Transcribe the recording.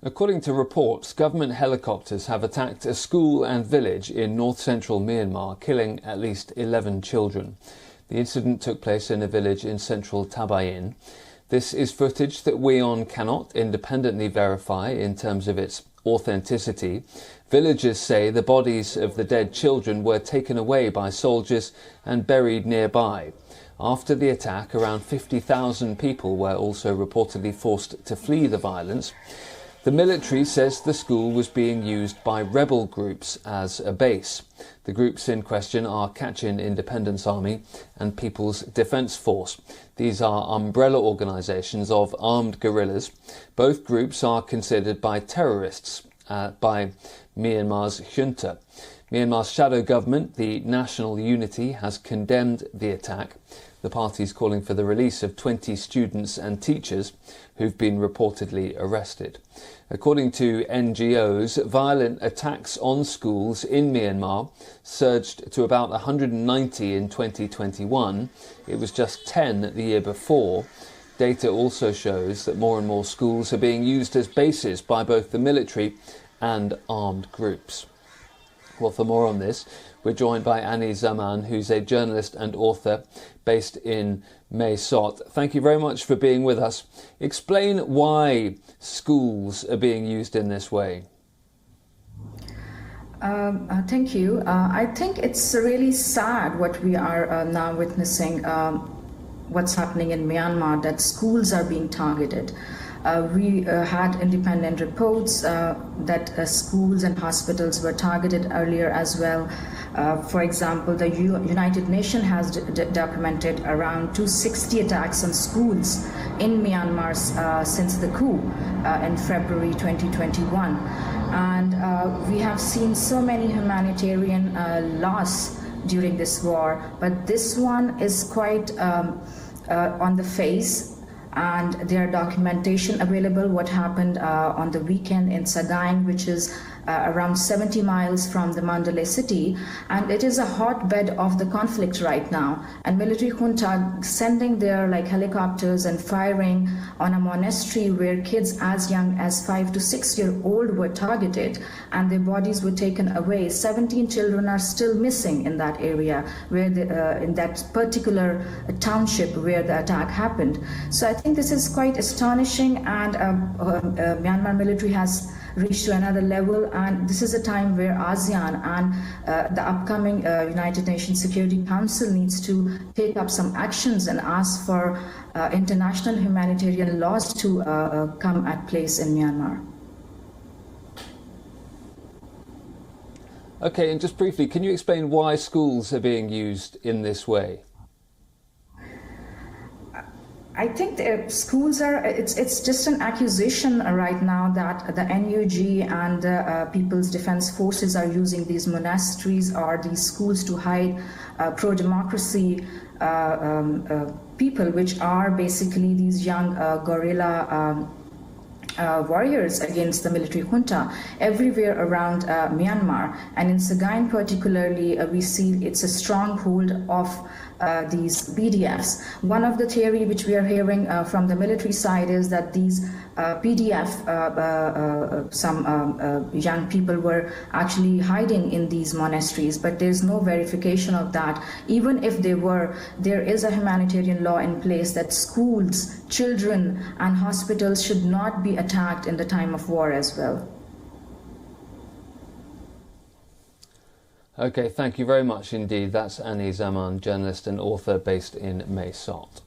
According to reports, government helicopters have attacked a school and village in north-central Myanmar, killing at least 11 children. The incident took place in a village in central Tabayin. This is footage that WION cannot independently verify in terms of its authenticity. Villagers say the bodies of the dead children were taken away by soldiers and buried nearby. After the attack, around 50,000 people were also reportedly forced to flee the violence. The military says the school was being used by rebel groups as a base. The groups in question are Kachin Independence Army and People's Defence Force. These are umbrella organisations of armed guerrillas. Both groups are considered by terrorists by Myanmar's junta. Myanmar's shadow government, the National Unity, has condemned the attack. The party is calling for the release of 20 students and teachers who've been reportedly arrested. According to NGOs, violent attacks on schools in Myanmar surged to about 190 in 2021. It was just 10 the year before. Data also shows that more and more schools are being used as bases by both the military and armed groups. Well, for more on this, we're joined by Annie Zaman, who's a journalist and author based in Mae Sot. Thank you very much for being with us. Explain why schools are being used in this way. Thank you. I think it's really sad what we are now witnessing, what's happening in Myanmar, that schools are being targeted. We had independent reports that schools and hospitals were targeted earlier as well. For example, the United Nations has documented around 260 attacks on schools in Myanmar since the coup in February 2021. And we have seen so many humanitarian loss during this war, but this one is quite on the face. And there are documentation available what happened on the weekend in Sagaing, which is around 70 miles from the Mandalay city, and it is a hotbed of the conflict right now. And military junta sending their helicopters and firing on a monastery where kids as young as 5 to 6 years old were targeted, and their bodies were taken away. 17 children are still missing in that area, where in that particular township where the attack happened. So I think this is quite astonishing, and Myanmar military has reached to another level, and this is a time where ASEAN and the upcoming United Nations Security Council needs to take up some actions and ask for international humanitarian laws to come at place in Myanmar. Okay, and just briefly, can you explain why schools are being used in this way? I think schools are, it's just an accusation right now that the NUG and the People's Defence Forces are using these monasteries or these schools to hide pro-democracy people, which are basically these young guerrilla warriors against the military junta everywhere around Myanmar. And in Sagaing particularly, we see it's a stronghold of these PDFs. One of the theory which we are hearing from the military side is that these PDF, some young people were actually hiding in these monasteries, but there's no verification of that. Even if they were, there is a humanitarian law in place that schools, children, and hospitals should not be attacked in the time of war as well. Okay, thank you very much indeed. That's Annie Zaman, journalist and author based in Mae Sot.